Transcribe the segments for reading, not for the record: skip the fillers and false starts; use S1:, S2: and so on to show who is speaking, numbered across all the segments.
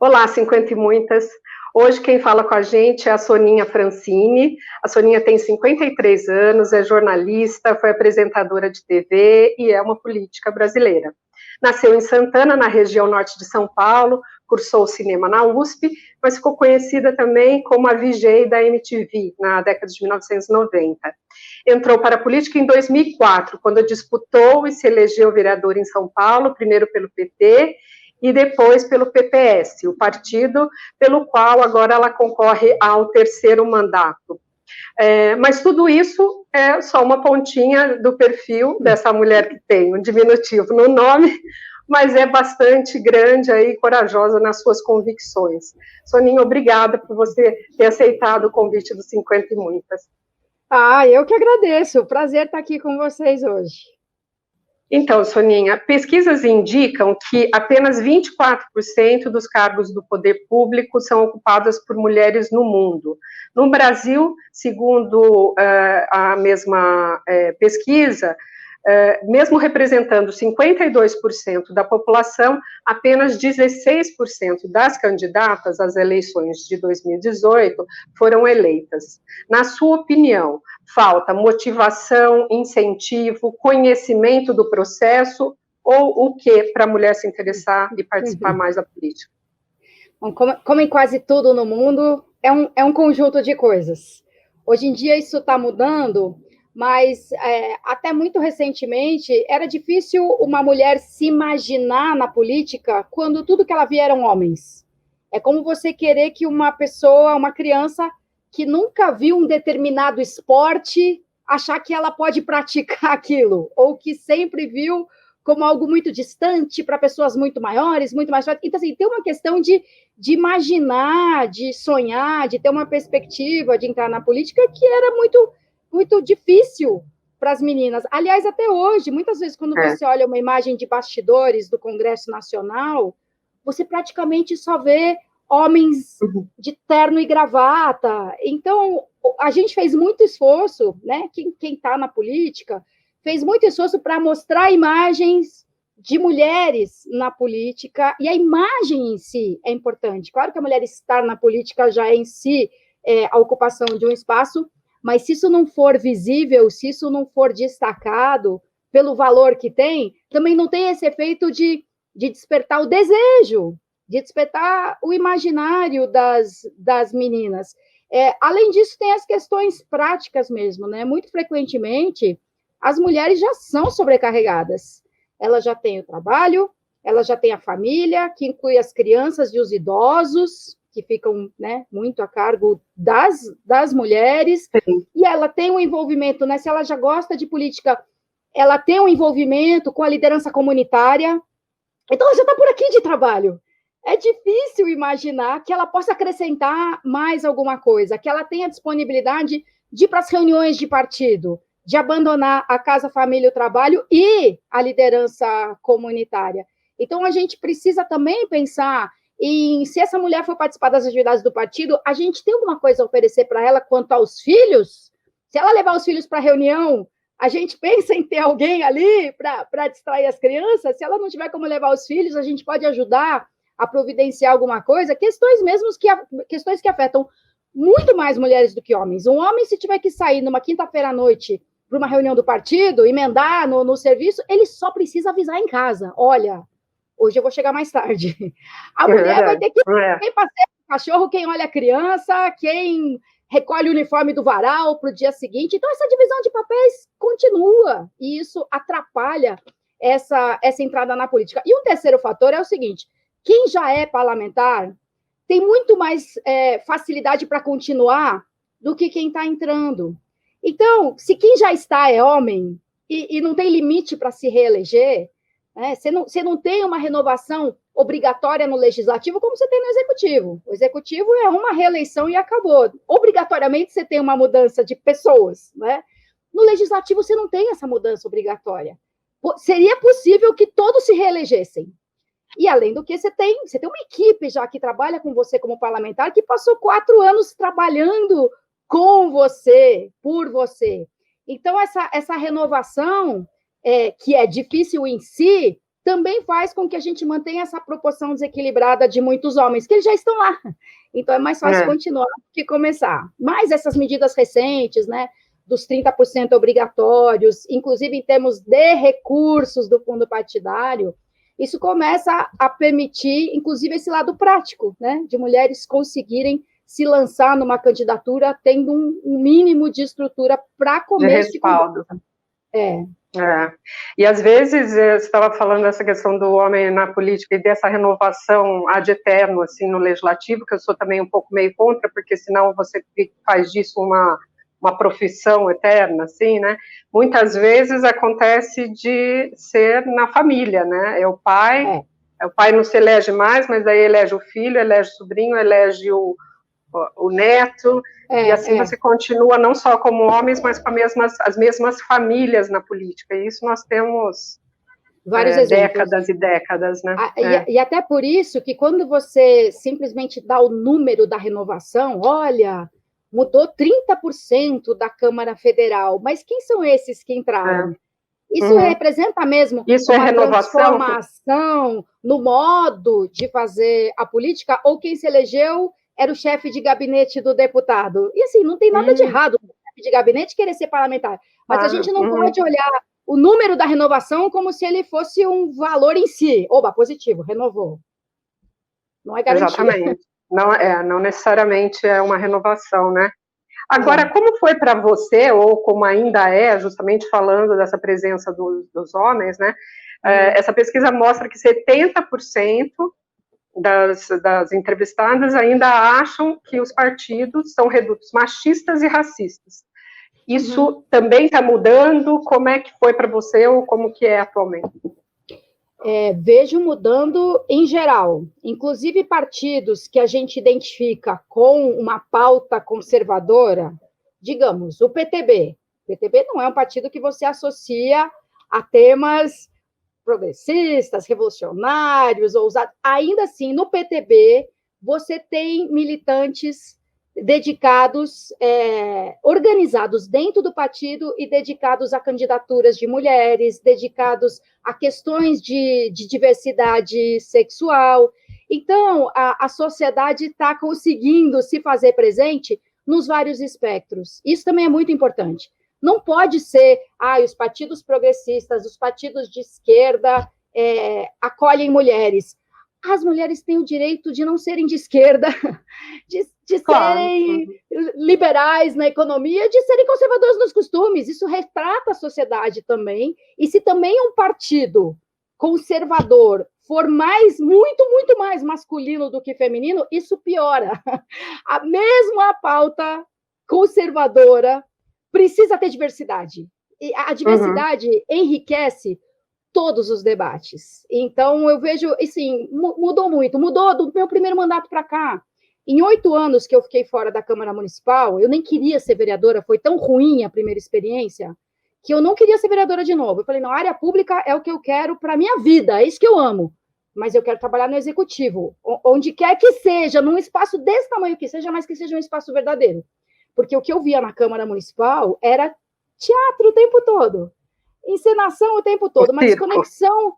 S1: Olá, 50 e muitas. Hoje quem fala com a gente é a Soninha Francini. A Soninha tem 53 anos, é jornalista, foi apresentadora de TV e é uma política brasileira. Nasceu em Santana, na região norte de São Paulo, cursou cinema na USP, mas ficou conhecida também como a VJ da MTV, na década de 1990. Entrou para a política em 2004, quando disputou e se elegeu vereadora em São Paulo, primeiro pelo PT, e depois pelo PPS, o partido pelo qual agora ela concorre ao terceiro mandato. Mas tudo isso é só uma pontinha do perfil dessa mulher que tem um diminutivo no nome, mas é bastante grande e corajosa nas suas convicções. Soninha, obrigada por você ter aceitado o convite dos 50 e muitas.
S2: Eu que agradeço, prazer estar aqui com vocês hoje.
S1: Então, Soninha, pesquisas indicam que apenas 24% dos cargos do poder público são ocupados por mulheres no mundo. No Brasil, segundo a mesma pesquisa, mesmo representando 52% da população, apenas 16% das candidatas às eleições de 2018 foram eleitas. Na sua opinião, falta motivação, incentivo, conhecimento do processo ou o que para a mulher se interessar e participar mais da política?
S2: Bom, como em quase tudo no mundo, é um conjunto de coisas. Hoje em dia isso está mudando, mas até muito recentemente era difícil uma mulher se imaginar na política quando tudo que ela via eram homens. É como você querer que uma pessoa, uma criança que nunca viu um determinado esporte, achar que ela pode praticar aquilo, ou que sempre viu como algo muito distante para pessoas muito maiores, muito mais fortes. Então, assim, tem uma questão de imaginar, de sonhar, de ter uma perspectiva de entrar na política que era muito difícil para as meninas. Aliás, até hoje, muitas vezes, quando você olha uma imagem de bastidores do Congresso Nacional, você praticamente só vê homens de terno e gravata. Então, a gente fez muito esforço, né? Quem está na política fez muito esforço para mostrar imagens de mulheres na política, e a imagem em si é importante. Claro que a mulher estar na política já é em si a ocupação de um espaço, mas se isso não for visível, se isso não for destacado pelo valor que tem, também não tem esse efeito de despertar o desejo, de despertar o imaginário das meninas. Além disso, tem as questões práticas mesmo, né? Muito frequentemente, as mulheres já são sobrecarregadas. Elas já têm o trabalho, elas já têm a família, que inclui as crianças e os idosos, que ficam, né, muito a cargo das mulheres, sim. E ela tem um envolvimento, né? Se ela já gosta de política, ela tem um envolvimento com a liderança comunitária, então ela já está por aqui de trabalho. É difícil imaginar que ela possa acrescentar mais alguma coisa, que ela tenha disponibilidade de ir para as reuniões de partido, de abandonar a casa, a família, o trabalho e a liderança comunitária. Então, a gente precisa também pensar em, se essa mulher for participar das atividades do partido, a gente tem alguma coisa a oferecer para ela quanto aos filhos? Se ela levar os filhos para a reunião, a gente pensa em ter alguém ali para distrair as crianças? Se ela não tiver como levar os filhos, a gente pode ajudar a providenciar alguma coisa? Questões que afetam muito mais mulheres do que homens. Um homem, se tiver que sair numa quinta-feira à noite para uma reunião do partido, emendar no serviço, ele só precisa avisar em casa. Olha, hoje eu vou chegar mais tarde. A mulher vai ter que... Quem passeia com o cachorro, quem olha a criança, quem recolhe o uniforme do varal para o dia seguinte. Então, essa divisão de papéis continua. E isso atrapalha essa entrada na política. E um terceiro fator é o seguinte: quem já é parlamentar tem muito mais facilidade para continuar do que quem está entrando. Então, se quem já está é homem e não tem limite para se reeleger, né, você não tem uma renovação obrigatória no legislativo como você tem no executivo. O executivo é uma reeleição e acabou. Obrigatoriamente você tem uma mudança de pessoas, né? No legislativo você não tem essa mudança obrigatória. Seria possível que todos se reelegessem. E, além do que, você tem uma equipe já que trabalha com você como parlamentar, que passou 4 anos trabalhando com você, por você. Então, essa renovação, que é difícil em si, também faz com que a gente mantenha essa proporção desequilibrada de muitos homens, que eles já estão lá. Então, é mais fácil continuar do que começar. Mas essas medidas recentes, né, dos 30% obrigatórios, inclusive em termos de recursos do fundo partidário, isso começa a permitir, inclusive, esse lado prático, né, de mulheres conseguirem se lançar numa candidatura tendo um mínimo de estrutura para começo
S1: de respaldo.
S2: É.
S1: E às vezes você estava falando dessa questão do homem na política e dessa renovação ad eterno assim no legislativo, que eu sou também um pouco meio contra, porque senão você faz disso uma profissão eterna, assim, né? Muitas vezes acontece de ser na família, né? O pai não se elege mais, mas aí elege o filho, elege o sobrinho, elege o neto, e assim você continua não só como homens, mas com as mesmas famílias na política, e isso nós temos
S2: vários
S1: décadas e décadas, né?
S2: E até por isso que quando você simplesmente dá o número da renovação, olha, mudou 30% da Câmara Federal, mas quem são esses que entraram? Isso representa mesmo
S1: uma
S2: transformação no modo de fazer a política, ou quem se elegeu era o chefe de gabinete do deputado. E assim, não tem nada de errado o chefe de gabinete querer ser parlamentar, mas a gente não pode olhar o número da renovação como se ele fosse um valor em si. Oba, positivo, renovou. Não é garantia.
S1: Exatamente. Não necessariamente é uma renovação, né? Agora, como foi para você, ou como ainda é, justamente falando dessa presença dos homens, né? Essa pesquisa mostra que 70% das entrevistadas ainda acham que os partidos são redutos machistas e racistas. Isso também está mudando? Como é que foi para você, ou como que é atualmente?
S2: Vejo mudando em geral, inclusive partidos que a gente identifica com uma pauta conservadora, digamos, o PTB. O PTB não é um partido que você associa a temas progressistas, revolucionários, ousados. Ainda assim, no PTB, você tem militantes dedicados, organizados dentro do partido e dedicados a candidaturas de mulheres, dedicados a questões de diversidade sexual. Então, a sociedade está conseguindo se fazer presente nos vários espectros. Isso também é muito importante. Não pode ser, os partidos progressistas, os partidos de esquerda acolhem mulheres. As mulheres têm o direito de não serem de esquerda, de serem liberais na economia, de serem conservadores nos costumes. Isso retrata a sociedade também. E se também um partido conservador for muito mais masculino do que feminino, isso piora. A mesma pauta conservadora precisa ter diversidade. E a diversidade enriquece todos os debates. Então, eu vejo, assim, mudou muito. Mudou do meu primeiro mandato para cá. Em 8 anos que eu fiquei fora da Câmara Municipal, eu nem queria ser vereadora, foi tão ruim a primeira experiência, que eu não queria ser vereadora de novo. Eu falei, não, a área pública é o que eu quero para a minha vida, é isso que eu amo. Mas eu quero trabalhar no executivo, onde quer que seja, num espaço desse tamanho que seja, mas que seja um espaço verdadeiro. Porque o que eu via na Câmara Municipal era teatro o tempo todo, encenação o tempo todo, uma desconexão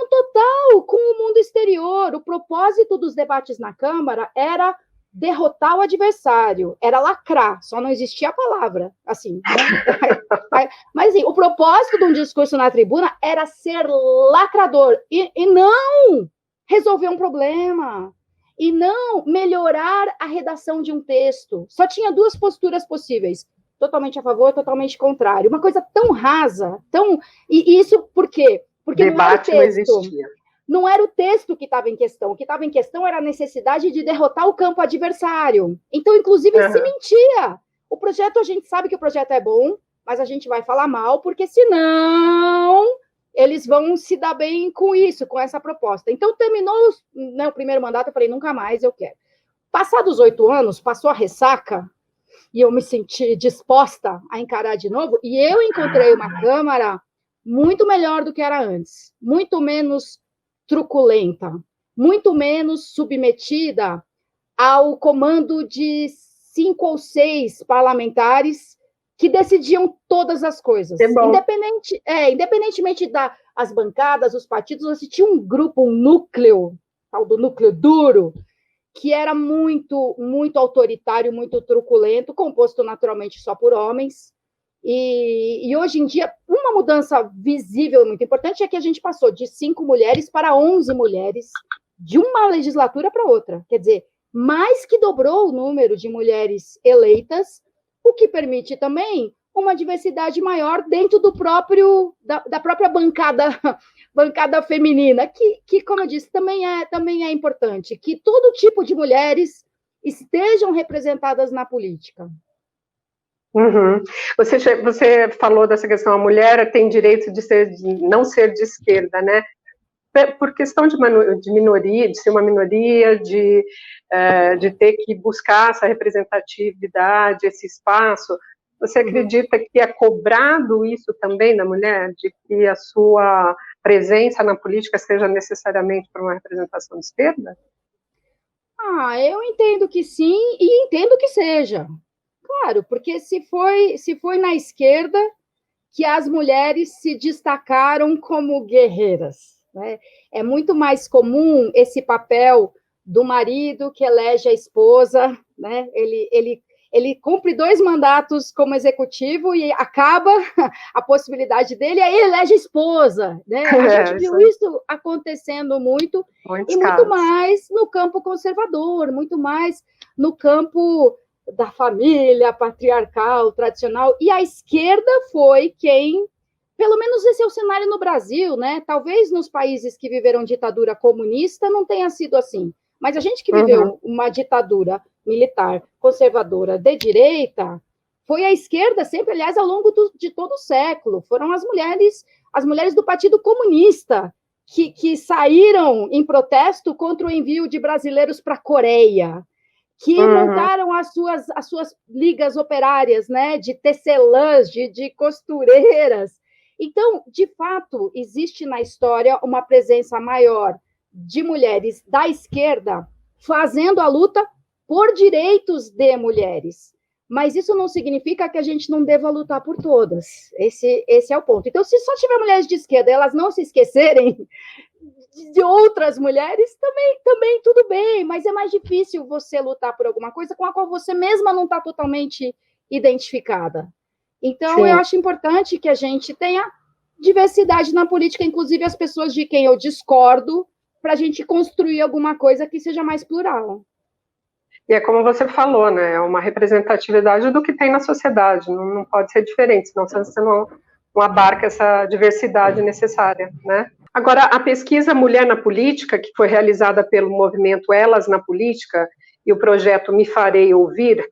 S2: total com o mundo exterior. O propósito dos debates na Câmara era derrotar o adversário, era lacrar, só não existia a palavra, assim, né? Mas assim, o propósito de um discurso na tribuna era ser lacrador, e não resolver um problema, e não melhorar a redação de um texto. Só tinha 2 posturas possíveis, totalmente a favor, totalmente contrário. Uma coisa tão rasa, e isso por quê? Porque
S1: debate não existia.
S2: Não era o texto que estava em questão. O que estava em questão era a necessidade de derrotar o campo adversário. Então, inclusive, se mentia. O projeto, a gente sabe que o projeto é bom, mas a gente vai falar mal, porque senão eles vão se dar bem com isso, com essa proposta. Então, terminou o primeiro mandato, eu falei, nunca mais eu quero. Passados 8 anos, passou a ressaca, e eu me senti disposta a encarar de novo, e eu encontrei uma Câmara muito melhor do que era antes, muito menos truculenta, muito menos submetida ao comando de 5 ou 6 parlamentares que decidiam todas as coisas. Independentemente das bancadas, os partidos, você tinha um grupo, um núcleo, tal do núcleo duro, que era muito, muito autoritário, muito truculento, composto naturalmente só por homens. E hoje em dia, uma mudança visível e muito importante é que a gente passou de 5 mulheres para 11 mulheres, de uma legislatura para outra. Quer dizer, mais que dobrou o número de mulheres eleitas, o que permite também uma diversidade maior dentro da própria bancada feminina, que, como eu disse, também é importante, que todo tipo de mulheres estejam representadas na política.
S1: Uhum. Você falou dessa questão, a mulher tem direito de não ser de esquerda, né? Por questão de minoria, de ser uma minoria, de ter que buscar essa representatividade, esse espaço, você acredita que é cobrado isso também da mulher, de que a sua presença na política seja necessariamente para uma representação de esquerda?
S2: Eu entendo que sim e entendo que seja. Claro, porque se foi na esquerda que as mulheres se destacaram como guerreiras, né? É muito mais comum esse papel do marido que elege a esposa, né? Ele cumpre 2 mandatos como executivo e acaba a possibilidade dele, aí ele elege a esposa, né? A gente viu isso acontecendo muito, e muito mais no campo conservador, muito mais no campo da família patriarcal, tradicional, e a esquerda foi quem, pelo menos esse é o cenário no Brasil, né? Talvez nos países que viveram ditadura comunista não tenha sido assim, mas a gente que viveu uma ditadura militar conservadora de direita, foi a esquerda sempre, aliás, ao longo de todo o século, foram as mulheres do Partido Comunista que saíram em protesto contra o envio de brasileiros para a Coreia, que montaram as suas ligas operárias, né, de tecelãs, de costureiras. Então, de fato, existe na história uma presença maior de mulheres da esquerda fazendo a luta por direitos de mulheres. Mas isso não significa que a gente não deva lutar por todas. Esse é o ponto. Então, se só tiver mulheres de esquerda, elas não se esquecerem de outras mulheres, também tudo bem, mas é mais difícil você lutar por alguma coisa com a qual você mesma não está totalmente identificada. Então, Sim. Eu acho importante que a gente tenha diversidade na política, inclusive as pessoas de quem eu discordo, para a gente construir alguma coisa que seja mais plural.
S1: E é como você falou, né? É uma representatividade do que tem na sociedade, não pode ser diferente, senão você não abarca essa diversidade necessária, né? Agora, a pesquisa Mulher na Política, que foi realizada pelo movimento Elas na Política e o projeto Me Farei Ouvir,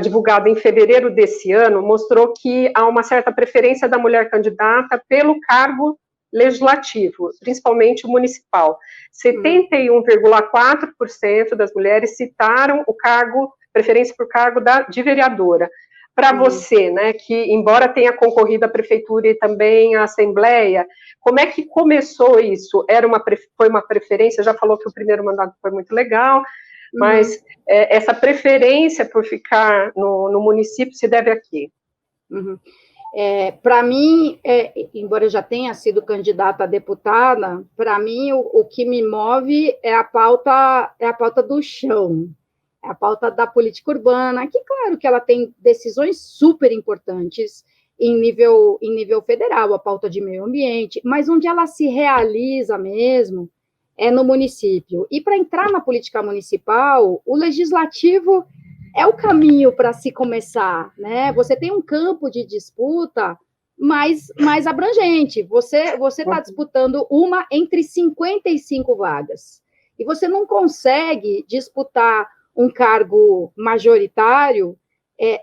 S1: divulgado em fevereiro desse ano, mostrou que há uma certa preferência da mulher candidata pelo cargo legislativo, principalmente o municipal. 71,4% das mulheres citaram preferência por cargo de vereadora. Para você, né, que embora tenha concorrido à prefeitura e também à assembleia, como é que começou isso? Foi uma preferência? Já falou que o primeiro mandato foi muito legal, mas essa preferência por ficar no município se deve a quê?
S2: Para mim, embora eu já tenha sido candidata a deputada, para mim o que me move é a pauta do chão, é a pauta da política urbana, que claro que ela tem decisões super importantes em nível federal, a pauta de meio ambiente, mas onde ela se realiza mesmo é no município. E para entrar na política municipal, o legislativo é o caminho para se começar, né? Você tem um campo de disputa mais abrangente. Você está disputando uma entre 55 vagas. E você não consegue disputar um cargo majoritário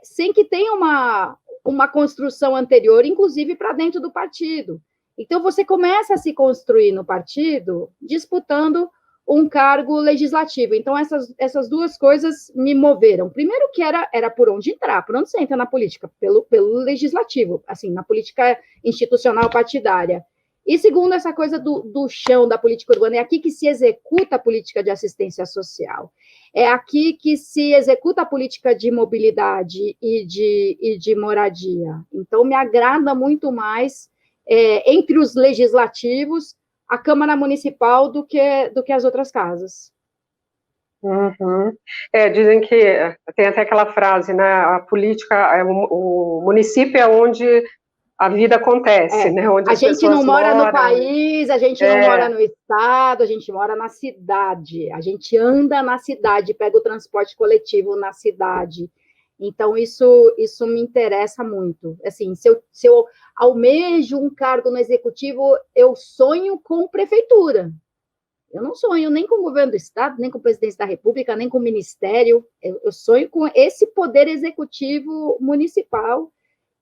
S2: sem que tenha uma construção anterior, inclusive para dentro do partido. Então, você começa a se construir no partido disputando um cargo legislativo. Então, essas duas coisas me moveram. Primeiro que era por onde entrar, por onde você entra na política, pelo legislativo, assim, na política institucional partidária. E segundo, essa coisa do chão da política urbana, é aqui que se executa a política de assistência social, é aqui que se executa a política de mobilidade e de moradia. Então, me agrada muito mais, entre os legislativos, a Câmara Municipal do que as outras casas.
S1: Uhum. Dizem que tem até aquela frase, né? A política, o município é onde a vida acontece, né? Onde
S2: a
S1: as
S2: gente não mora
S1: moram.
S2: No país, a gente não mora no estado, a gente mora na cidade. A gente anda na cidade, pega o transporte coletivo na cidade. Então, isso me interessa muito. Assim, se eu almejo um cargo no executivo, eu sonho com prefeitura. Eu não sonho nem com o governo do estado, nem com a presidência da república, nem com o ministério. Eu sonho com esse poder executivo municipal,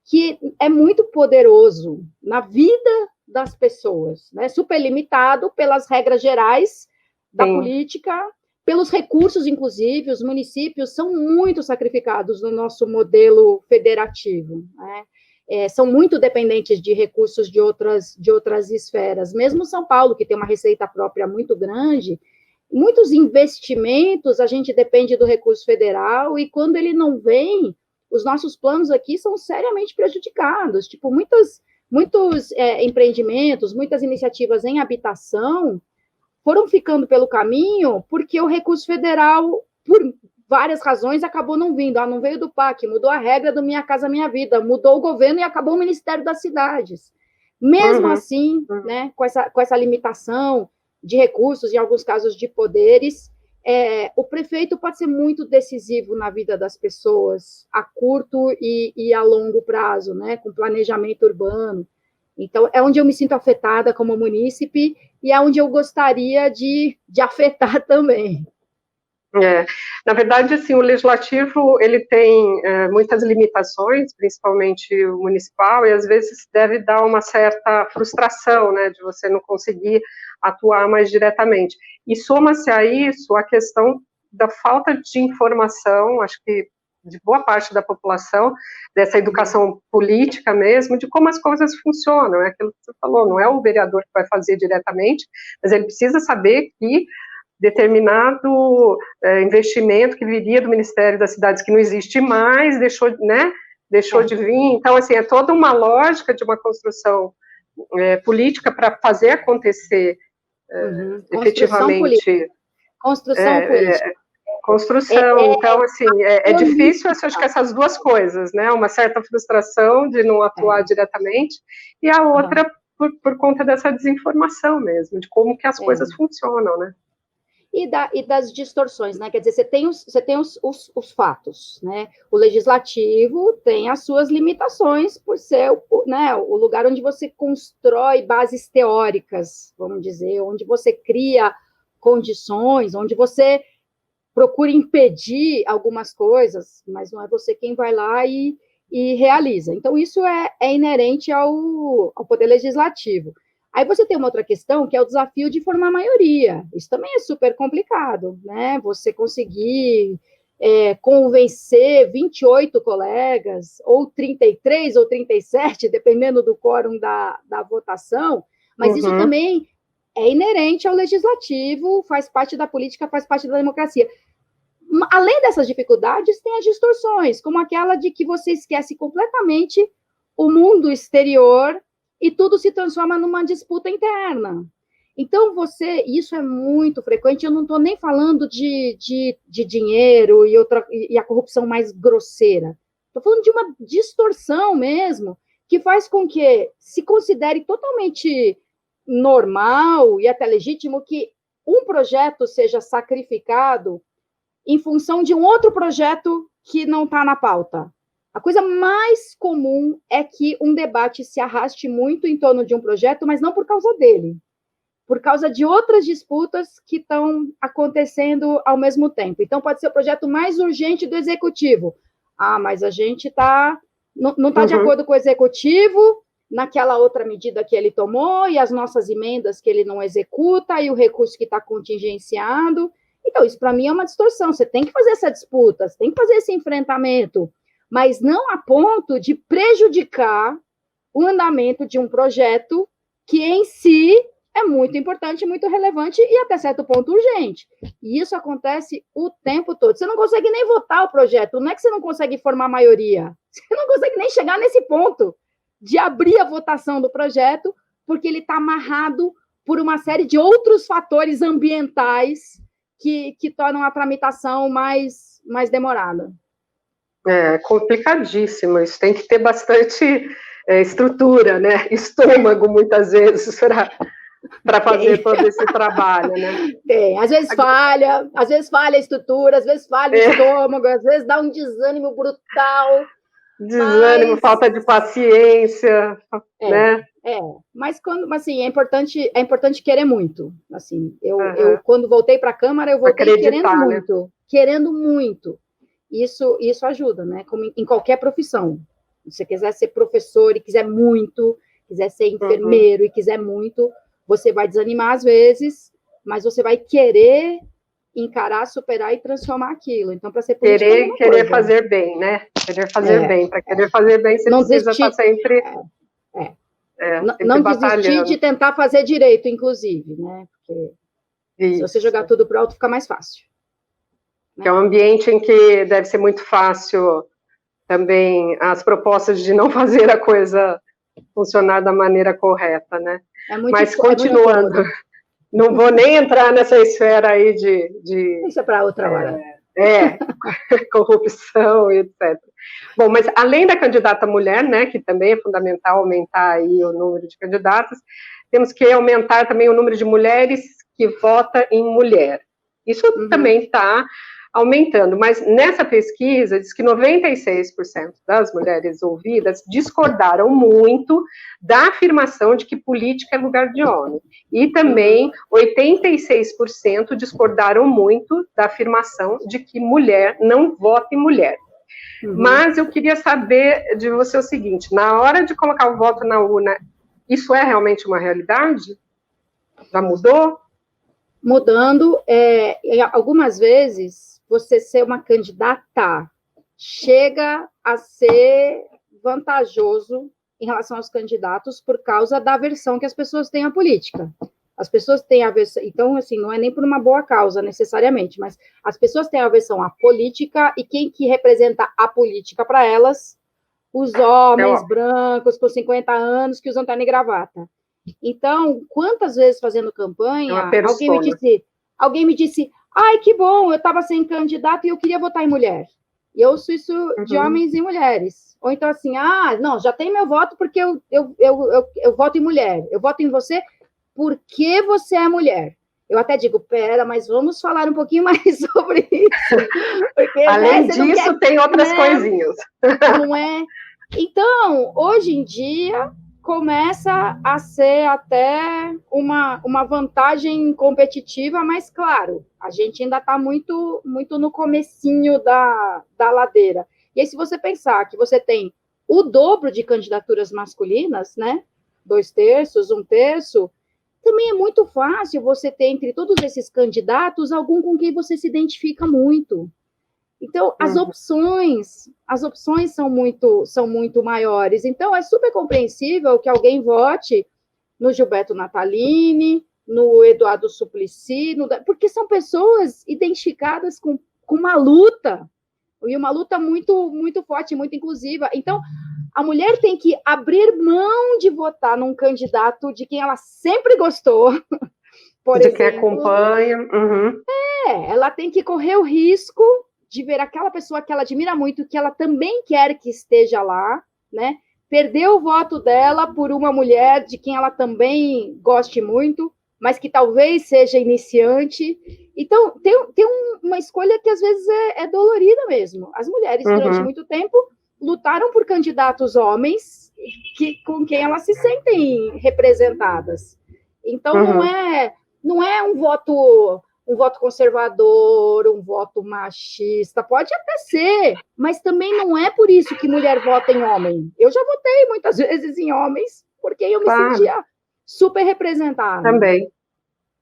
S2: que é muito poderoso na vida das pessoas, né? Super limitado pelas regras gerais da política, pelos recursos, inclusive. Os municípios são muito sacrificados no nosso modelo federativo, né? São muito dependentes de recursos de outras esferas. Mesmo São Paulo, que tem uma receita própria muito grande, muitos investimentos a gente depende do recurso federal, e quando ele não vem, os nossos planos aqui são seriamente prejudicados. Tipo, muitos empreendimentos, muitas iniciativas em habitação foram ficando pelo caminho porque o recurso federal, por várias razões, acabou não vindo. Não veio do PAC, mudou a regra do Minha Casa Minha Vida, mudou o governo e acabou o Ministério das Cidades. Mesmo assim, né, com essa limitação de recursos, em alguns casos de poderes, o prefeito pode ser muito decisivo na vida das pessoas, a curto e a longo prazo, né, com planejamento urbano. Então, é onde eu me sinto afetada como munícipe e é onde eu gostaria de afetar também.
S1: Na verdade, assim, o legislativo ele tem muitas limitações, principalmente o municipal, e às vezes deve dar uma certa frustração, né, de você não conseguir atuar mais diretamente. E soma-se a isso a questão da falta de informação, acho que de boa parte da população, dessa educação política mesmo, de como as coisas funcionam, é aquilo que você falou, não é o vereador que vai fazer diretamente, mas ele precisa saber que determinado investimento que viria do Ministério das Cidades, que não existe mais, deixou de vir. Então, assim, é toda uma lógica de uma construção política para fazer acontecer efetivamente.
S2: Construção política.
S1: Construção. Então, assim, é difícil, acho que essas duas coisas, né? Uma certa frustração de não atuar diretamente, e a outra por conta dessa desinformação mesmo, de como que as coisas funcionam, né?
S2: E das distorções, né? Quer dizer, você tem os fatos, né? O legislativo tem as suas limitações por ser, né, o lugar onde você constrói bases teóricas, vamos dizer, onde você cria condições, onde você procura impedir algumas coisas, mas não é você quem vai lá e realiza. Então, isso é inerente ao poder legislativo. Aí você tem uma outra questão, que é o desafio de formar maioria. Isso também é super complicado, né? Você conseguir convencer 28 colegas, ou 33, ou 37, dependendo do quórum da votação, mas isso também é inerente ao legislativo, faz parte da política, faz parte da democracia. Além dessas dificuldades, tem as distorções, como aquela de que você esquece completamente o mundo exterior e tudo se transforma numa disputa interna. Então, isso é muito frequente, eu não estou nem falando de dinheiro e a corrupção mais grosseira. Estou falando de uma distorção mesmo, que faz com que se considere totalmente normal e até legítimo que um projeto seja sacrificado em função de um outro projeto que não está na pauta. A coisa mais comum é que um debate se arraste muito em torno de um projeto, mas não por causa dele, por causa de outras disputas que estão acontecendo ao mesmo tempo. Então, pode ser o projeto mais urgente do executivo. Mas a gente não está de acordo com o executivo naquela outra medida que ele tomou, e as nossas emendas que ele não executa, e o recurso que está contingenciado. Então, isso para mim é uma distorção. Você tem que fazer essa disputa, você tem que fazer esse enfrentamento, mas não a ponto de prejudicar o andamento de um projeto que em si é muito importante, muito relevante e até certo ponto urgente. E isso acontece o tempo todo. Você não consegue nem votar o projeto, não é que você não consegue formar maioria, você não consegue nem chegar nesse ponto de abrir a votação do projeto, porque ele está amarrado por uma série de outros fatores ambientais que tornam a tramitação mais demorada.
S1: É complicadíssimo, isso tem que ter bastante estrutura, né? Estômago, muitas vezes, para fazer todo esse trabalho, né?
S2: Tem, às vezes falha a estrutura, às vezes falha o estômago, às vezes dá um desânimo brutal.
S1: Desânimo, falta de paciência, né?
S2: Mas assim, é importante querer muito. Assim, eu quando voltei para a Câmara, eu voltei querendo muito. Isso ajuda, né? Como em qualquer profissão. Se você quiser ser professor e quiser muito, quiser ser enfermeiro e quiser muito, você vai desanimar às vezes, mas você vai querer encarar, superar e transformar aquilo. Então, para ser político,
S1: querer fazer bem, né? Querer fazer bem. Para querer fazer bem, você não precisa estar sempre...
S2: não desistir de tentar fazer direito, inclusive, né? Porque se você jogar tudo para o alto, fica mais fácil.
S1: Que é um ambiente em que deve ser muito fácil também as propostas de não fazer a coisa funcionar da maneira correta, né? Mas continuando, não vou nem entrar nessa esfera aí de
S2: isso é para outra hora.
S1: Corrupção e etc. Bom, mas além da candidata mulher, né, que também é fundamental aumentar aí o número de candidatas, temos que aumentar também o número de mulheres que votam em mulher. Isso também está aumentando, mas nessa pesquisa diz que 96% das mulheres ouvidas discordaram muito da afirmação de que política é lugar de homem. E também 86% discordaram muito da afirmação de que mulher não vota em mulher. Mas eu queria saber de você o seguinte, na hora de colocar o voto na urna, isso é realmente uma realidade? Já mudou?
S2: Mudando, algumas vezes você ser uma candidata chega a ser vantajoso em relação aos candidatos por causa da aversão que as pessoas têm à política. As pessoas têm aversão, então, assim, não é nem por uma boa causa, necessariamente, mas as pessoas têm aversão à política e quem que representa a política para elas? Os homens brancos com 50 anos que usam terno e gravata. Então, quantas vezes fazendo campanha, alguém me disse, ai, que bom, eu estava sem candidato e eu queria votar em mulher. E eu ouço isso de homens e mulheres. Ou então assim, não, já tem meu voto porque eu voto em mulher. Eu voto em você porque você é mulher. Eu até digo, pera, mas vamos falar um pouquinho mais sobre isso. Porque,
S1: além disso, tem outras coisinhas.
S2: Não é? Então, hoje em dia, começa a ser até uma vantagem competitiva, mas, claro, a gente ainda está muito no comecinho da ladeira. E aí, se você pensar que você tem o dobro de candidaturas masculinas, né? 2/3, 1/3, também é muito fácil você ter entre todos esses candidatos algum com quem você se identifica muito. Então, as opções são muito maiores. Então, é super compreensível que alguém vote no Gilberto Natalini, no Eduardo Suplicy, porque são pessoas identificadas com uma luta, e uma luta muito, muito forte, muito inclusiva. Então, a mulher tem que abrir mão de votar num candidato de quem ela sempre gostou, por exemplo. De quem
S1: acompanha.
S2: Ela tem que correr o risco de ver aquela pessoa que ela admira muito, que ela também quer que esteja lá, né? Perder o voto dela por uma mulher de quem ela também goste muito, mas que talvez seja iniciante. Então, tem uma escolha que às vezes é dolorida mesmo. As mulheres, durante muito tempo, lutaram por candidatos homens com quem elas se sentem representadas. Então, não é um voto conservador, um voto machista, pode até ser, mas também não é por isso que mulher vota em homem. Eu já votei muitas vezes em homens, porque eu me sentia super representada.
S1: Também.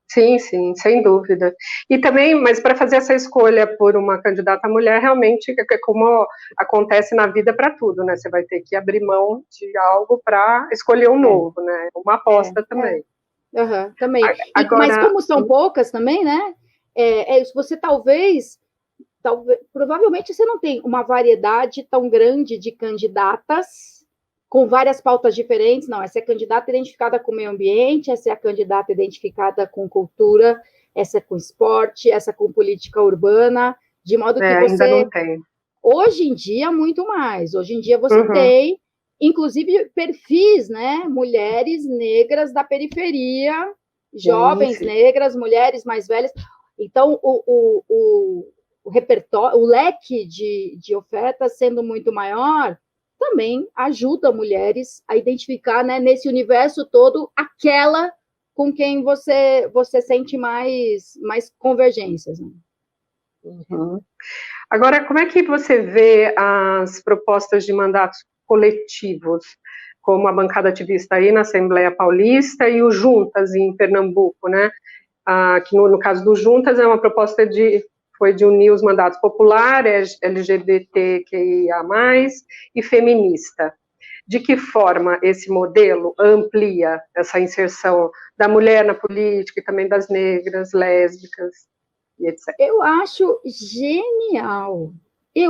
S1: Sim, sim, sem dúvida. E também, mas para fazer essa escolha por uma candidata mulher, realmente, é como acontece na vida para tudo, né? Você vai ter que abrir mão de algo para escolher um novo, né? Uma aposta também.
S2: Também.
S1: Agora,
S2: mas como são poucas também, né? Você talvez, provavelmente você não tem uma variedade tão grande de candidatas com várias pautas diferentes. Não, essa é a candidata identificada com o meio ambiente, essa é a candidata identificada com cultura, essa é com esporte, essa com política urbana, de modo que você...
S1: Ainda não tem.
S2: Hoje em dia, muito mais. Hoje em dia você tem, inclusive, perfis, né? Mulheres negras da periferia, jovens negras, mulheres mais velhas. Então, o repertório, o leque de ofertas sendo muito maior, também ajuda mulheres a identificar, né, nesse universo todo, aquela com quem você sente mais convergências. Né?
S1: Agora, como é que você vê as propostas de mandatos coletivos, como a bancada ativista aí na Assembleia Paulista e o Juntas em Pernambuco, né? Que no caso do Juntas é uma proposta foi de unir os mandatos popular, LGBTQIA+, e feminista. De que forma esse modelo amplia essa inserção da mulher na política e também das negras, lésbicas e etc?
S2: Eu acho genial. É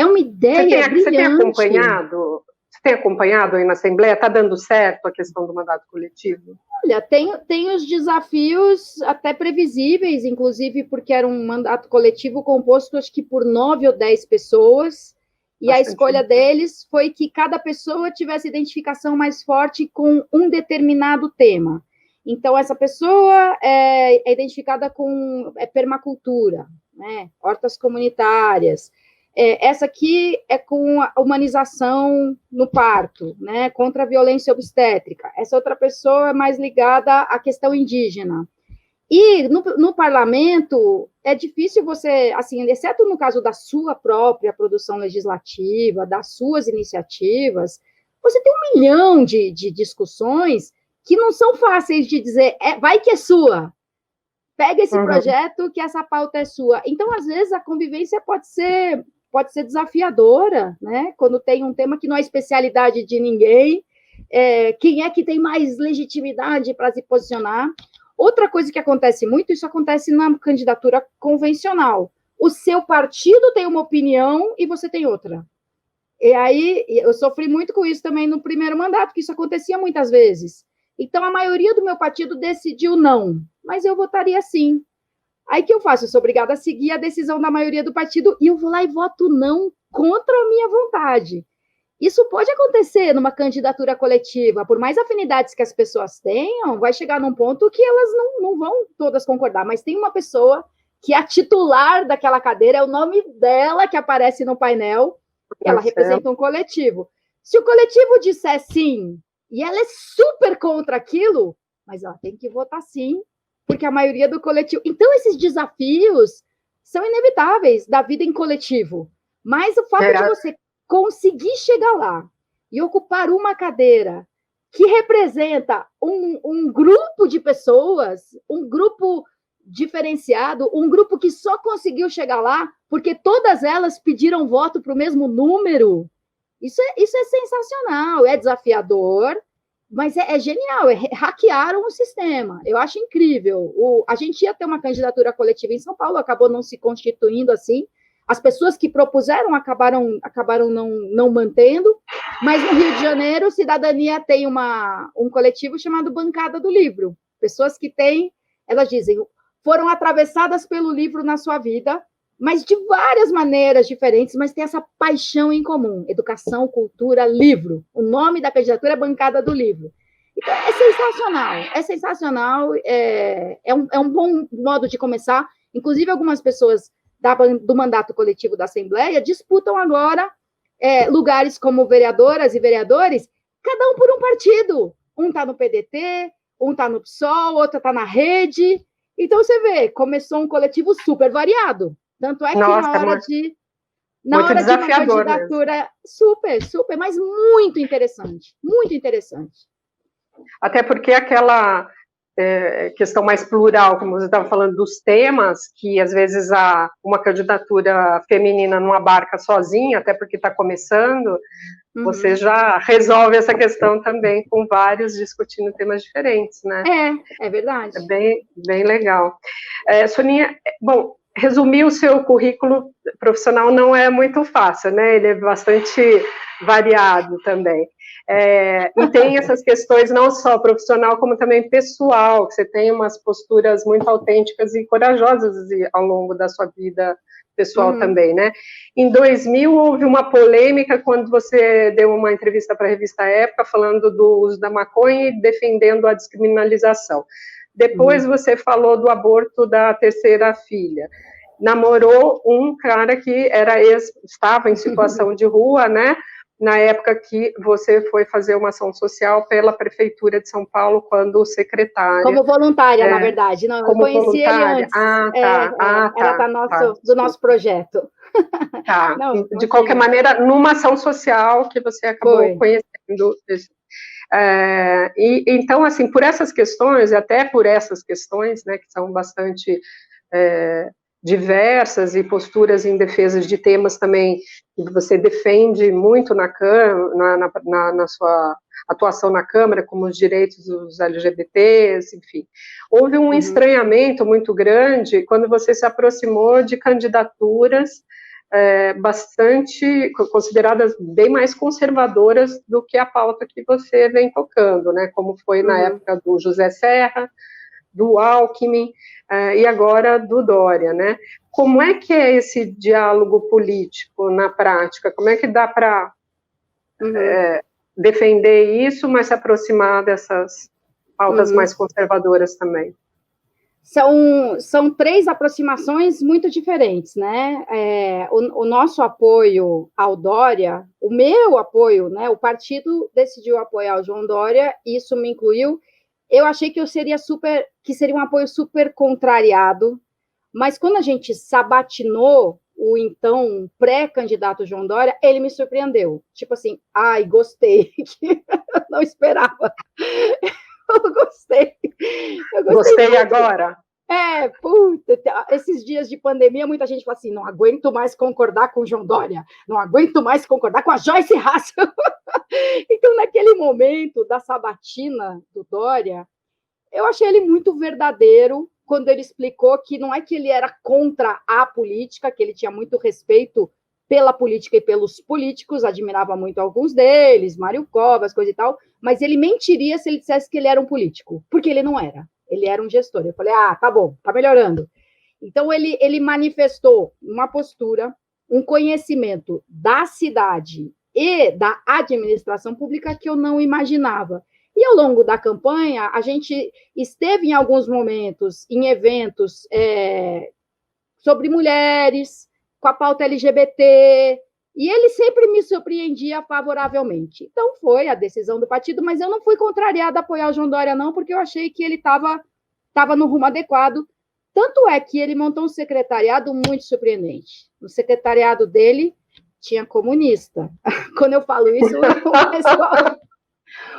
S2: uma ideia brilhante.
S1: Você tem acompanhado? Você tem acompanhado aí na Assembleia? Está dando certo a questão do mandato coletivo?
S2: Olha, tem os desafios até previsíveis, inclusive porque era um mandato coletivo composto, acho que por 9 ou 10 pessoas, e bastante. A escolha deles foi que cada pessoa tivesse identificação mais forte com um determinado tema. Então, essa pessoa é identificada com permacultura, né? Hortas comunitárias. Essa aqui é com a humanização no parto, né? Contra a violência obstétrica. Essa outra pessoa é mais ligada à questão indígena. E no parlamento é difícil você, assim, exceto no caso da sua própria produção legislativa, das suas iniciativas, você tem 1 milhão de discussões que não são fáceis de dizer, vai que é sua, pega esse projeto que essa pauta é sua. Então, às vezes, a convivência pode ser desafiadora, né? Quando tem um tema que não é especialidade de ninguém, quem é que tem mais legitimidade para se posicionar? Outra coisa que acontece muito, isso acontece na candidatura convencional. O seu partido tem uma opinião e você tem outra. E aí, eu sofri muito com isso também no primeiro mandato, que isso acontecia muitas vezes. Então, a maioria do meu partido decidiu não, mas eu votaria sim. Aí, o que eu faço? Eu sou obrigada a seguir a decisão da maioria do partido e eu vou lá e voto não contra a minha vontade. Isso pode acontecer numa candidatura coletiva, por mais afinidades que as pessoas tenham, vai chegar num ponto que elas não vão todas concordar, mas tem uma pessoa que é a titular daquela cadeira, é o nome dela que aparece no painel, ela representa um coletivo. Se o coletivo disser sim, e ela é super contra aquilo, mas ela tem que votar sim, porque a maioria do coletivo... Então, esses desafios são inevitáveis da vida em coletivo, mas o fato de você conseguir chegar lá e ocupar uma cadeira que representa um grupo de pessoas, um grupo diferenciado, um grupo que só conseguiu chegar lá porque todas elas pediram voto para o mesmo número, isso é sensacional, é desafiador, mas é genial, hackearam o sistema, eu acho incrível. A gente ia ter uma candidatura coletiva em São Paulo, acabou não se constituindo assim, as pessoas que propuseram acabaram não mantendo, mas no Rio de Janeiro, Cidadania tem um coletivo chamado Bancada do Livro. Pessoas que têm, elas dizem, foram atravessadas pelo livro na sua vida, mas de várias maneiras diferentes, mas tem essa paixão em comum, educação, cultura, livro. O nome da candidatura é Bancada do Livro. Então, é sensacional, é um bom modo de começar. Inclusive, algumas pessoas do mandato coletivo da Assembleia disputam agora lugares como vereadoras e vereadores, cada um por um partido. Um está no PDT, um está no PSOL, outro está na Rede. Então, você vê, começou um coletivo super variado. Tanto é que na hora de uma candidatura mesmo. super, mas muito interessante. Muito interessante.
S1: Até porque questão mais plural, como você estava falando, dos temas, que às vezes uma candidatura feminina não abarca sozinha, até porque está começando, você já resolve essa questão também com vários discutindo temas diferentes, né?
S2: É verdade.
S1: É bem, bem legal. Soninha, bom, resumir o seu currículo profissional não é muito fácil, né? Ele é bastante variado também. E tem essas questões não só profissional, como também pessoal, que você tem umas posturas muito autênticas e corajosas ao longo da sua vida pessoal também, né? Em 2000, houve uma polêmica quando você deu uma entrevista para a revista Época, falando do uso da maconha e defendendo a descriminalização. Depois você falou do aborto da terceira filha. Namorou um cara que estava em situação de rua, né? Na época que você foi fazer uma ação social pela Prefeitura de São Paulo, quando secretária.
S2: Como voluntária, na verdade. Não, eu conheci ele antes. Era do nosso projeto.
S1: Tá. Não, de qualquer maneira, numa ação social que você acabou conhecendo. Então, assim, por essas questões, e até por essas questões, né, que são bastante diversas e posturas em defesa de temas também que você defende muito na sua atuação na Câmara, como os direitos dos LGBTs, enfim. Houve um estranhamento muito grande quando você se aproximou de candidaturas bastante consideradas bem mais conservadoras do que a pauta que você vem tocando, né? Como foi na época do José Serra, do Alckmin e agora do Dória, né? Como é que é esse diálogo político na prática? Como é que dá para defender isso, mas se aproximar dessas pautas mais conservadoras também?
S2: São três aproximações muito diferentes, né? O nosso apoio ao Dória, o meu apoio, né? O partido decidiu apoiar o João Dória, isso me incluiu. Eu achei que seria um apoio super contrariado, mas quando a gente sabatinou o então pré-candidato João Dória, ele me surpreendeu. Tipo assim, gostei, não esperava. Eu gostei.
S1: Gostei agora.
S2: Esses dias de pandemia, muita gente fala assim, não aguento mais concordar com o João Dória, não aguento mais concordar com a Joyce Hasselman. Então, naquele momento da sabatina do Dória, eu achei ele muito verdadeiro quando ele explicou que não é que ele era contra a política, que ele tinha muito respeito pela política e pelos políticos, admirava muito alguns deles, Mário Covas, coisa e tal, mas ele mentiria se ele dissesse que ele era um político, porque ele não era. Ele era um gestor. Eu falei, tá bom, tá melhorando. Então, ele manifestou uma postura, um conhecimento da cidade e da administração pública que eu não imaginava. E ao longo da campanha, a gente esteve em alguns momentos, em eventos sobre mulheres, com a pauta LGBT, e ele sempre me surpreendia favoravelmente. Então, foi a decisão do partido, mas eu não fui contrariada a apoiar o João Dória, não, porque eu achei que ele estava no rumo adequado. Tanto é que ele montou um secretariado muito surpreendente. No secretariado dele, tinha comunista. Quando eu falo isso,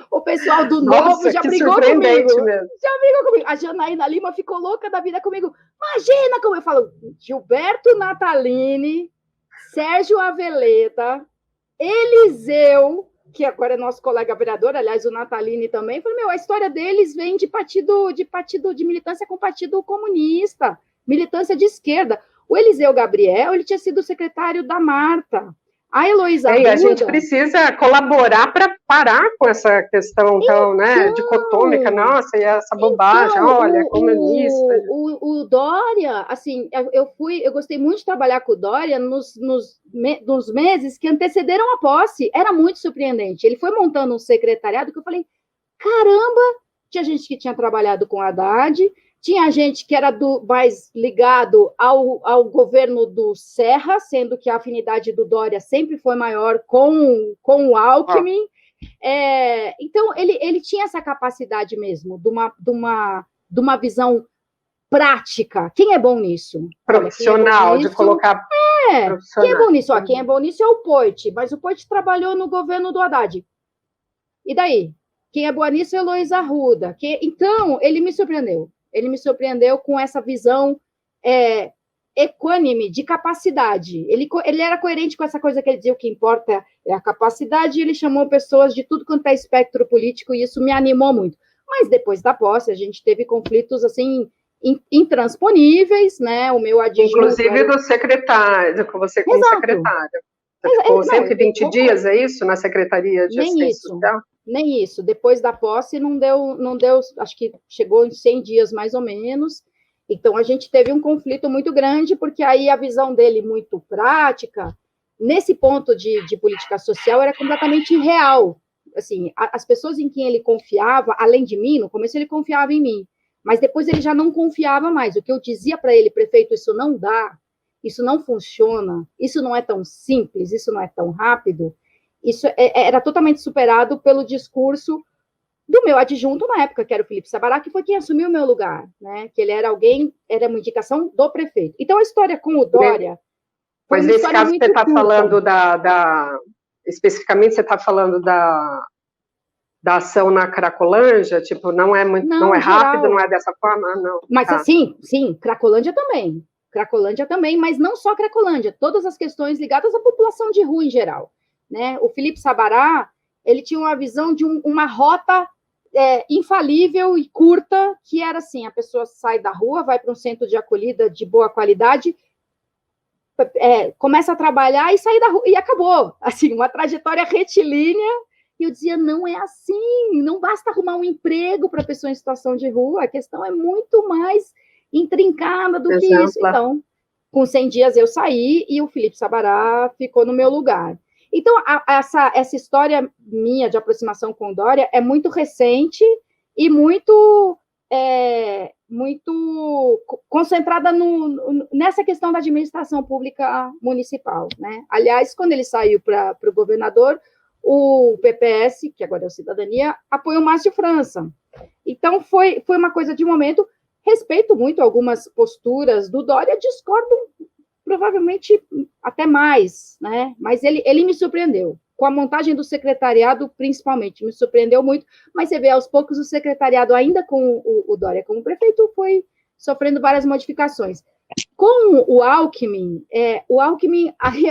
S2: o pessoal do Novo já brigou comigo.
S1: Mesmo.
S2: Já brigou comigo. A Janaína Lima ficou louca da vida comigo. Imagina como eu falo. Gilberto Natalini, Sérgio Aveleta, Eliseu, que agora é nosso colega vereador, aliás, o Natalini também. Falei, a história deles vem de militância com partido comunista, militância de esquerda. O Eliseu Gabriel, ele tinha sido secretário da Marta. A Heloísa Arruda...
S1: A gente precisa colaborar para parar com essa questão tão, né, dicotômica, nossa, e essa bobagem, olha, comunista.
S2: O Dória, assim, eu gostei muito de trabalhar com o Dória nos meses que antecederam a posse, era muito surpreendente. Ele foi montando um secretariado que eu falei, caramba, tinha gente que tinha trabalhado com Haddad, tinha gente que era mais ligado ao governo do Serra, sendo que a afinidade do Dória sempre foi maior com o Alckmin. Então, ele tinha essa capacidade mesmo, de uma visão prática. Quem é bom nisso?
S1: Profissional, de colocar...
S2: Quem é bom nisso? Quem é bom nisso é o Poit, mas o Poit trabalhou no governo do Haddad. E daí? Quem é boa nisso é Heloísa Arruda. Então, ele me surpreendeu. Ele me surpreendeu com essa visão equânime de capacidade. Ele era coerente com essa coisa que ele dizia: o que importa é a capacidade, e ele chamou pessoas de tudo quanto é espectro político, e isso me animou muito. Mas depois da posse, a gente teve conflitos, assim, intransponíveis, né? O meu adjunto...
S1: Inclusive do secretário, com você como secretária. Você ficou 120 dias, é isso? Na Secretaria de Assistência Social?
S2: Nem isso. Depois da posse, não deu, acho que chegou em 100 dias, mais ou menos. Então, a gente teve um conflito muito grande, porque aí a visão dele, muito prática, nesse ponto de política social, era completamente irreal. Assim, as pessoas em quem ele confiava, além de mim, no começo ele confiava em mim, mas depois ele já não confiava mais. O que eu dizia para ele: prefeito, isso não dá, isso não funciona, isso não é tão simples, isso não é tão rápido, isso era totalmente superado pelo discurso do meu adjunto na época, que era o Felipe Sabará, que foi quem assumiu o meu lugar, né? Que ele era era uma indicação do prefeito. Então, a história com o Dória...
S1: Mas nesse caso você está falando especificamente você está falando da ação na Cracolândia, tipo, não é rápido, não é dessa forma, não.
S2: Mas sim, Cracolândia também, mas não só Cracolândia, todas as questões ligadas à população de rua em geral, né? O Felipe Sabará, ele tinha uma visão de uma rota infalível e curta, que era assim: a pessoa sai da rua, vai para um centro de acolhida de boa qualidade, começa a trabalhar e sair da rua, e acabou. Assim, uma trajetória retilínea. E eu dizia: não é assim, não basta arrumar um emprego para a pessoa em situação de rua, a questão é muito mais intrincada do que isso. Então, com 100 dias eu saí e o Felipe Sabará ficou no meu lugar. Então, essa história minha de aproximação com o Dória é muito recente e muito concentrada nessa questão da administração pública municipal, né? Aliás, quando ele saiu para o governador, o PPS, que agora é o Cidadania, apoiou Márcio França. Então, foi uma coisa de momento. Respeito muito algumas posturas do Dória, discordo provavelmente até mais, né? Mas ele me surpreendeu. Com a montagem do secretariado, principalmente, me surpreendeu muito. Mas você vê, aos poucos, o secretariado, ainda com o Dória como prefeito, foi sofrendo várias modificações. Com o Alckmin é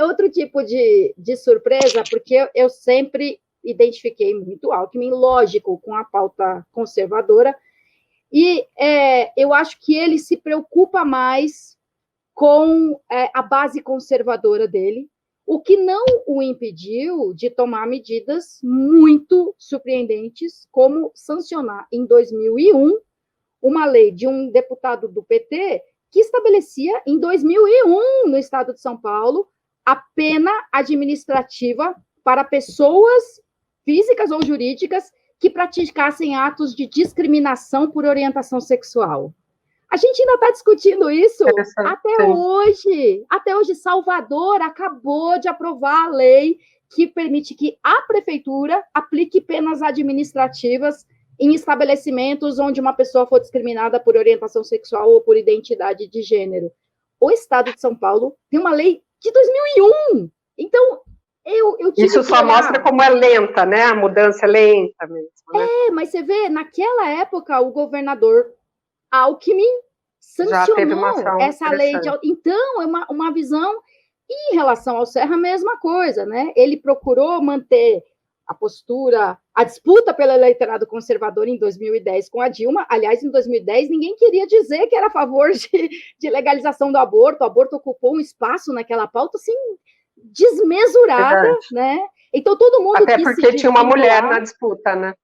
S2: outro tipo de surpresa, porque eu sempre identifiquei muito o Alckmin, lógico, com a pauta conservadora, e eu acho que ele se preocupa mais com a base conservadora dele, o que não o impediu de tomar medidas muito surpreendentes, como sancionar em 2001 uma lei de um deputado do PT que estabelecia, em 2001, no estado de São Paulo, a pena administrativa para pessoas físicas ou jurídicas que praticassem atos de orientação sexual. A gente ainda está discutindo isso até hoje. Até hoje, Salvador acabou de aprovar a lei que permite que a prefeitura aplique penas administrativas em estabelecimentos onde uma pessoa for discriminada por orientação sexual ou por identidade de gênero. O Estado de São Paulo tem uma lei de 2001. Então, eu tive
S1: isso só mostra como é lenta, né? A mudança é lenta mesmo, né?
S2: Mas você vê, naquela época, o governador Alckmin sancionou essa lei. Então, é uma visão. E em relação ao Serra, a mesma coisa, né? Ele procurou manter a postura, a disputa pelo eleitorado conservador em 2010 com a Dilma. Aliás, em 2010, ninguém queria dizer que era a favor de legalização do aborto. O aborto ocupou um espaço naquela pauta, assim, desmesurada, né? Então, todo mundo
S1: até porque tinha uma mulher na disputa, né?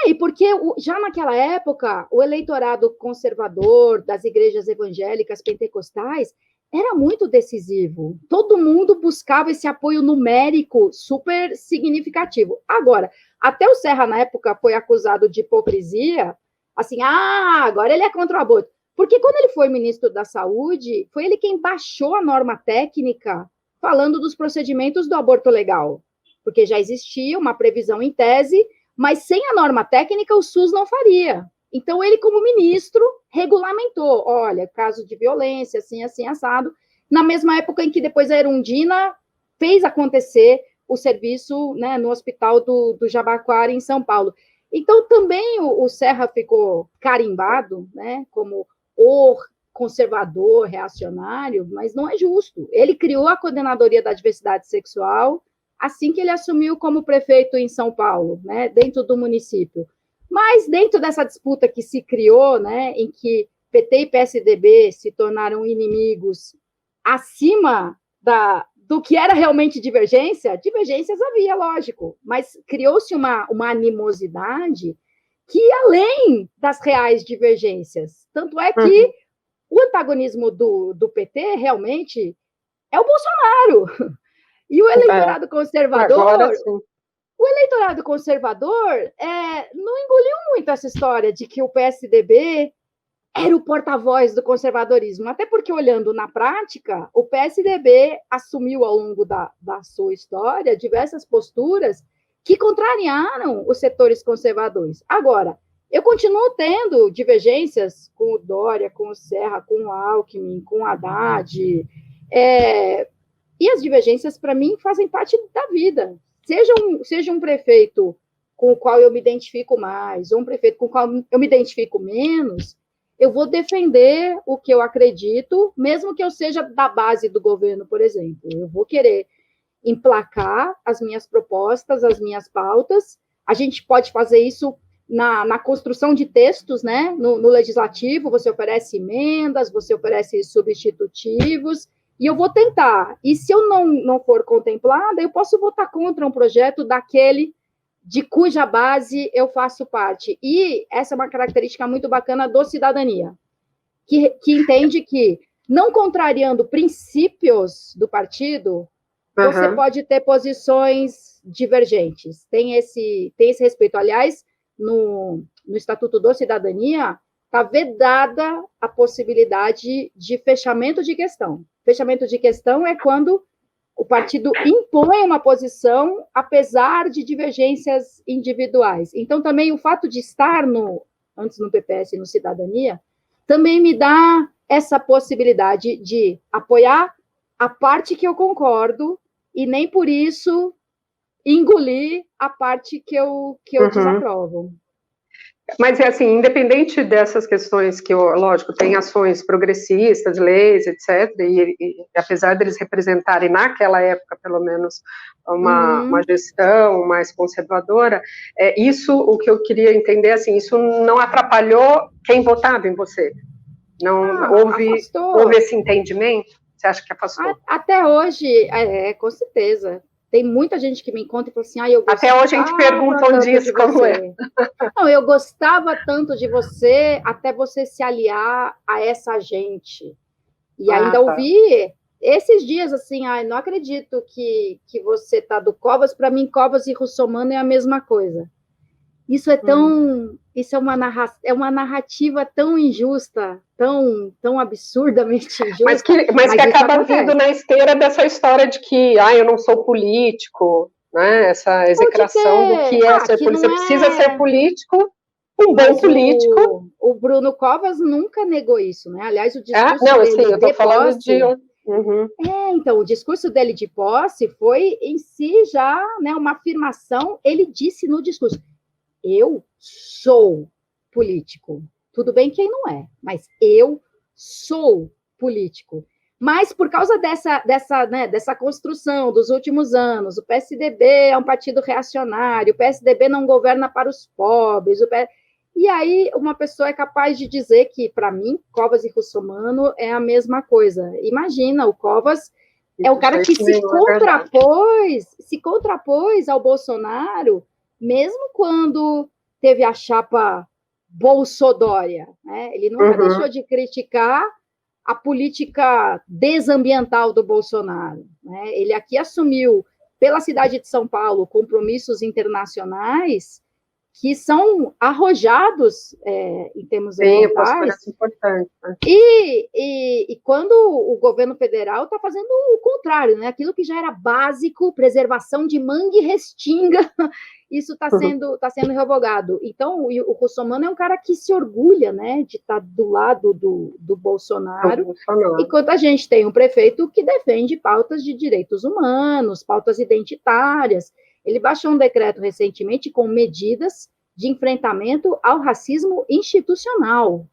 S2: E porque já naquela época, o eleitorado conservador das igrejas evangélicas pentecostais era muito decisivo. Todo mundo buscava esse apoio numérico super significativo. Agora, até o Serra, na época, foi acusado de hipocrisia, assim, agora ele é contra o aborto. Porque quando ele foi ministro da Saúde, foi ele quem baixou a norma técnica falando dos procedimentos do aborto legal. Porque já existia uma previsão em tese, mas sem a norma técnica, o SUS não faria. Então, ele, como ministro, regulamentou. Olha, caso de violência, assim, assim, assado. Na mesma época em que depois a Erundina fez acontecer o serviço, né, no hospital do Jabaquara, em São Paulo. Então, também o Serra ficou carimbado, né, como o conservador, reacionário, mas não é justo. Ele criou a Coordenadoria da Diversidade Sexual assim que ele assumiu como prefeito em São Paulo, né, dentro do município. Mas dentro dessa disputa que se criou, né, em que PT e PSDB se tornaram inimigos acima do que era realmente divergências havia, lógico, mas criou-se uma animosidade que ia além das reais divergências. Tanto é que o antagonismo do PT realmente é o Bolsonaro. E o eleitorado conservador, não engoliu muito essa história de que o PSDB era o porta-voz do conservadorismo, até porque, olhando na prática, o PSDB assumiu ao longo da sua história diversas posturas que contrariaram os setores conservadores. Agora, eu continuo tendo divergências com o Dória, com o Serra, com o Alckmin, com o Haddad, e as divergências, para mim, fazem parte da vida. Seja um prefeito com o qual eu me identifico mais, ou um prefeito com o qual eu me identifico menos, eu vou defender o que eu acredito, mesmo que eu seja da base do governo, por exemplo. Eu vou querer emplacar as minhas propostas, as minhas pautas. A gente pode fazer isso na construção de textos, né? No legislativo, você oferece emendas, você oferece substitutivos, e eu vou tentar. E se eu não for contemplada, eu posso votar contra um projeto daquele de cuja base eu faço parte. E essa é uma característica muito bacana do Cidadania, que entende que, não contrariando princípios do partido, você pode ter posições divergentes. Tem esse respeito. Aliás, no Estatuto do Cidadania, está vedada a possibilidade de fechamento de questão. Fechamento de questão é quando o partido impõe uma posição, apesar de divergências individuais. Então, também o fato de estar antes no PPS e no Cidadania, também me dá essa possibilidade de apoiar a parte que eu concordo e nem por isso engolir a parte que eu desaprovo.
S1: Mas, assim, independente dessas questões que, lógico, tem ações progressistas, leis, etc., e apesar deles representarem, naquela época, pelo menos, uma gestão mais conservadora, isso, o que eu queria entender, assim, isso não atrapalhou quem votava em você? Não houve esse entendimento? Você acha que afastou?
S2: Até hoje, com certeza. Tem muita gente que me encontra e fala assim, eu gostava.
S1: Até hoje a gente pergunta disso, como é.
S2: Não, eu gostava tanto de você, até você se aliar a essa gente. E ainda ouvi esses dias, assim, não acredito que você tá do Covas. Para mim, Covas e Russomano é a mesma coisa. Isso é isso é uma narrativa tão injusta, tão absurdamente injusta.
S1: Mas que acaba vindo na esteira dessa história de que, eu não sou político, né? Essa execração do que é ser político. Você precisa ser político, bom político.
S2: O Bruno Covas nunca negou isso, né? Aliás, o discurso
S1: dele
S2: assim,
S1: eu tô falando de...
S2: então, o discurso dele de posse foi, em si, já, né, uma afirmação. Ele disse no discurso, eu sou político. Tudo bem que ele não é, mas eu sou político. Mas por causa dessa construção dos últimos anos, o PSDB é um partido reacionário, o PSDB não governa para os pobres, e aí uma pessoa é capaz de dizer que, para mim, Covas e Russomano é a mesma coisa. Imagina, o Covas é o cara que se contrapôs ao Bolsonaro, mesmo quando teve a chapa Bolsodória, né? Ele nunca deixou de criticar a política desambiental do Bolsonaro, né? Ele aqui assumiu, pela cidade de São Paulo, compromissos internacionais que são arrojados em termos ambientais.
S1: Sim, importante. Né?
S2: E quando o governo federal está fazendo o contrário, né? Aquilo que já era básico, preservação de mangue e restinga, isso está sendo revogado. Então, o Russomano é um cara que se orgulha, né, de estar do lado do Bolsonaro, enquanto a gente tem um prefeito que defende pautas de direitos humanos, pautas identitárias. Ele baixou um decreto recentemente com medidas de enfrentamento ao racismo institucional.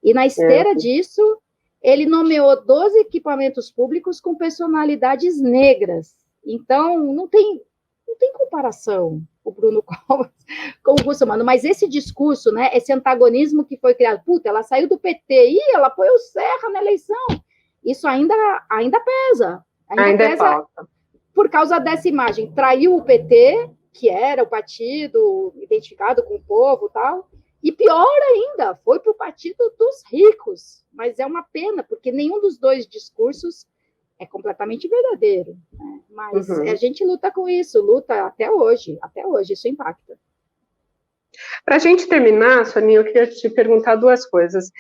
S2: E na esteira disso, ele nomeou 12 equipamentos públicos com personalidades negras. Então, não tem comparação o Bruno Covas com o Russomano, mas esse discurso, né, esse antagonismo que foi criado, puta, ela saiu do PT, ela apoiou o Serra na eleição, isso ainda pesa. Ainda pesa por causa dessa imagem. Traiu o PT, que era o partido identificado com o povo e tal, e pior ainda, foi para o partido dos ricos. Mas é uma pena, porque nenhum dos dois discursos é completamente verdadeiro. Né? Mas a gente luta com isso, luta até hoje, isso impacta.
S1: Para a gente terminar, Soninha, eu queria te perguntar duas coisas.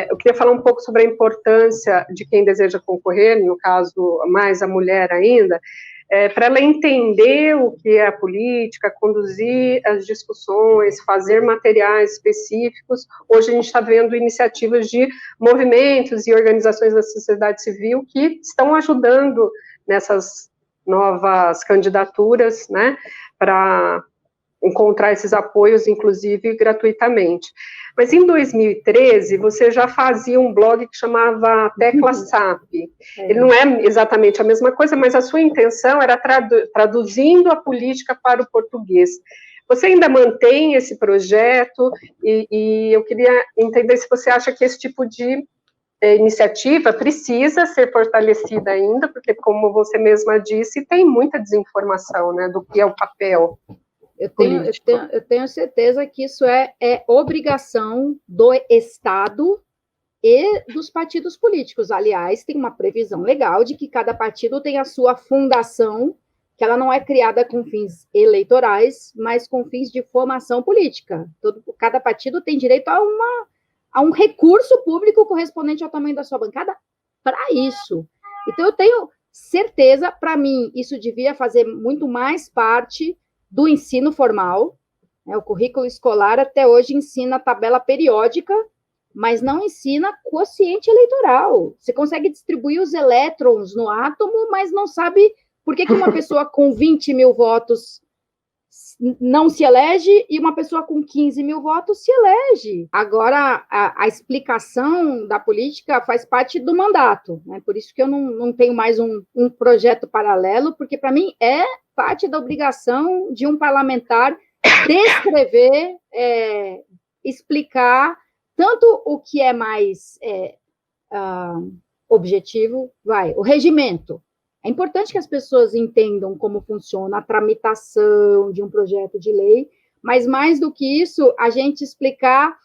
S1: Eu queria falar um pouco sobre a importância de quem deseja concorrer, no caso, mais a mulher ainda, para ela entender o que é a política, conduzir as discussões, fazer materiais específicos. Hoje a gente está vendo iniciativas de movimentos e organizações da sociedade civil que estão ajudando nessas novas candidaturas, né, para encontrar esses apoios, inclusive gratuitamente. Mas em 2013, você já fazia um blog que chamava Tecla SAP. Ele não é exatamente a mesma coisa, mas a sua intenção era traduzindo a política para o português. Você ainda mantém esse projeto e eu queria entender se você acha que esse tipo de iniciativa precisa ser fortalecida ainda, porque, como você mesma disse, tem muita desinformação, né, do que é o papel.
S2: Eu tenho certeza que isso é obrigação do Estado e dos partidos políticos. Aliás, tem uma previsão legal de que cada partido tem a sua fundação, que ela não é criada com fins eleitorais, mas com fins de formação política. Cada partido tem direito a um recurso público correspondente ao tamanho da sua bancada para isso. Então, eu tenho certeza, para mim, isso devia fazer muito mais parte do ensino formal, né? O currículo escolar até hoje ensina tabela periódica, mas não ensina quociente eleitoral. Você consegue distribuir os elétrons no átomo, mas não sabe por que uma pessoa com 20 mil votos não se elege e uma pessoa com 15 mil votos se elege. Agora, a explicação da política faz parte do mandato, né? Por isso que eu não tenho mais um projeto paralelo, porque, para mim, é parte da obrigação de um parlamentar descrever, explicar tanto o que é mais objetivo, o regimento. É importante que as pessoas entendam como funciona a tramitação de um projeto de lei, mas mais do que isso, a gente explicar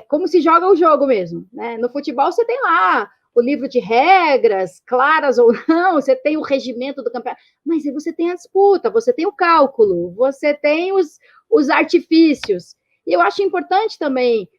S2: como se joga o jogo mesmo, né? No futebol você tem lá o livro de regras, claras ou não, você tem o regimento do campeonato, mas você tem a disputa, você tem o cálculo, você tem os artifícios. E eu acho importante também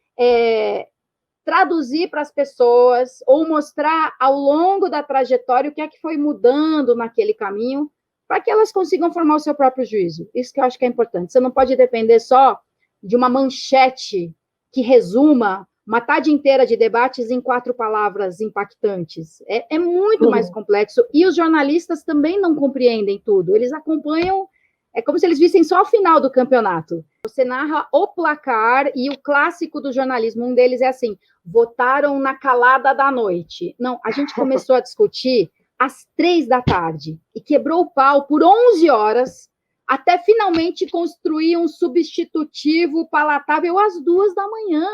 S2: traduzir para as pessoas ou mostrar ao longo da trajetória o que é que foi mudando naquele caminho, para que elas consigam formar o seu próprio juízo. Isso que eu acho que é importante. Você não pode depender só de uma manchete que resuma uma tarde inteira de debates em 4 palavras impactantes. É muito mais complexo. E os jornalistas também não compreendem tudo. Eles acompanham, é como se eles vissem só o final do campeonato. Você narra o placar e o clássico do jornalismo, um deles é assim, votaram na calada da noite. Não, a gente começou a discutir às 3 da tarde e quebrou o pau por 11 horas até finalmente construir um substitutivo palatável às 2 da manhã.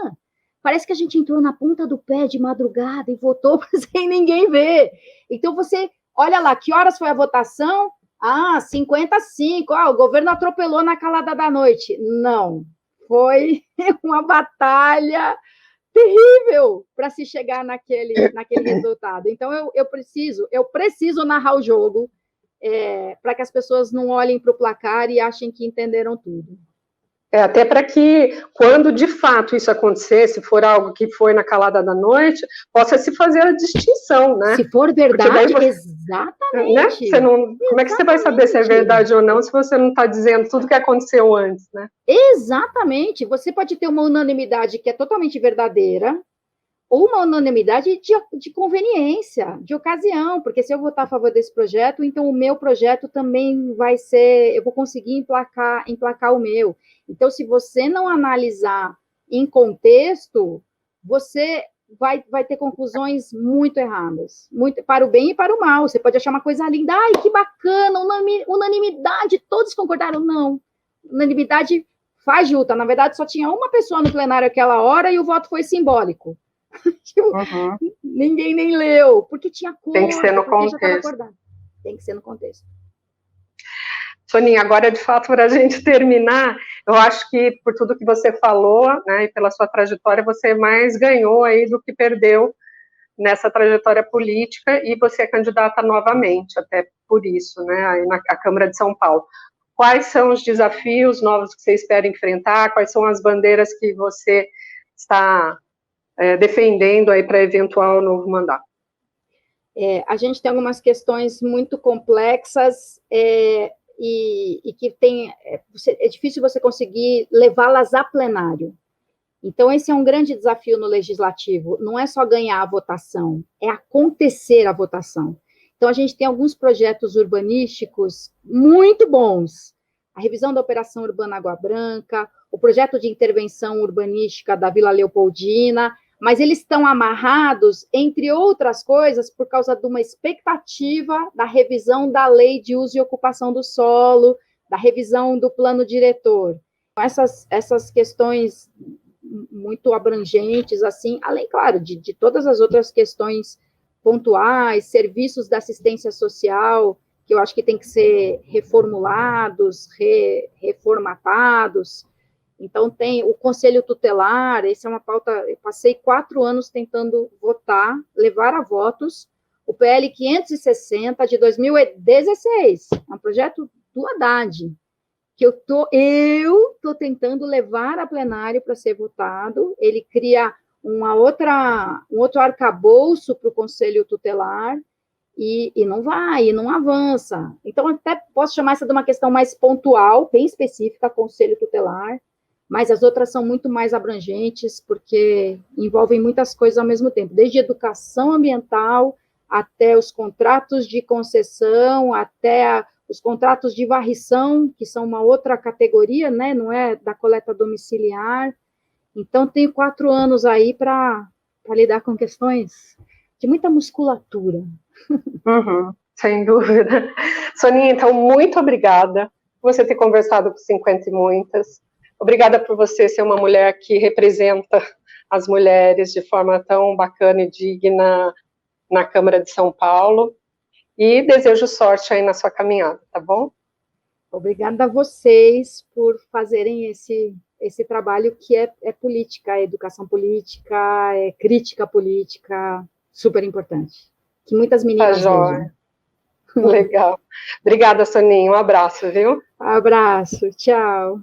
S2: Parece que a gente entrou na ponta do pé de madrugada e votou sem ninguém ver. Então, você olha lá, que horas foi a votação? 55. O governo atropelou na calada da noite. Não, foi uma batalha terrível para se chegar naquele resultado. Então, eu preciso narrar o jogo para que as pessoas não olhem para o placar e achem que entenderam tudo.
S1: Até para que, quando de fato isso acontecer, se for algo que foi na calada da noite, possa se fazer a distinção, né?
S2: Se for verdade, exatamente.
S1: Né? Como é que você vai saber se é verdade ou não, se você não está dizendo tudo o que aconteceu antes, né?
S2: Exatamente. Você pode ter uma unanimidade que é totalmente verdadeira, ou uma unanimidade de conveniência, de ocasião, porque se eu votar a favor desse projeto, então o meu projeto também vai ser, eu vou conseguir emplacar o meu. Então, se você não analisar em contexto, você vai ter conclusões muito erradas, muito, para o bem e para o mal. Você pode achar uma coisa linda, ai, que bacana, unanimidade, todos concordaram. Não, unanimidade fajuta. Na verdade, só tinha uma pessoa no plenário aquela hora e o voto foi simbólico. Tipo, ninguém nem leu, porque tinha acordo,
S1: tem que ser no
S2: porque já estava
S1: contexto.
S2: acordado. Tem que ser no contexto.
S1: Soninha, agora, de fato, para a gente terminar, eu acho que, por tudo que você falou, né, e pela sua trajetória, você mais ganhou aí do que perdeu nessa trajetória política, e você é candidata novamente, até por isso, né, aí na Câmara de São Paulo. Quais são os desafios novos que você espera enfrentar? Quais são as bandeiras que você está defendendo aí para eventual novo mandato?
S2: A gente tem algumas questões muito complexas, e que é difícil você conseguir levá-las a plenário. Então, esse é um grande desafio no legislativo, não é só ganhar a votação, é acontecer a votação. Então, a gente tem alguns projetos urbanísticos muito bons, a revisão da Operação Urbana Água Branca, o projeto de intervenção urbanística da Vila Leopoldina, mas eles estão amarrados, entre outras coisas, por causa de uma expectativa da revisão da Lei de Uso e Ocupação do Solo, da revisão do plano diretor. Essas questões muito abrangentes, assim, além, claro, de todas as outras questões pontuais, serviços da assistência social, que eu acho que tem que ser reformulados, reformatados. Então, tem o Conselho Tutelar, essa é uma pauta, eu passei 4 anos tentando votar, levar a votos, o PL 560 de 2016, é um projeto do Haddad, que eu tô tentando levar a plenário para ser votado. Ele cria um outro arcabouço para o Conselho Tutelar, e não vai, e não avança. Então, até posso chamar essa de uma questão mais pontual, bem específica, Conselho Tutelar, mas as outras são muito mais abrangentes, porque envolvem muitas coisas ao mesmo tempo, desde educação ambiental, até os contratos de concessão, até os contratos de varrição, que são uma outra categoria, né, não é da coleta domiciliar. Então, tenho 4 anos aí para lidar com questões de muita musculatura.
S1: Sem dúvida. Soninha, então, muito obrigada por você ter conversado com 50 e muitas. Obrigada por você ser uma mulher que representa as mulheres de forma tão bacana e digna na Câmara de São Paulo. E desejo sorte aí na sua caminhada, tá bom?
S2: Obrigada a vocês por fazerem esse trabalho que é política, é educação política, é crítica política, super importante. Que muitas meninas vejam.
S1: Legal. Obrigada, Soninha. Um abraço, viu?
S2: Abraço. Tchau.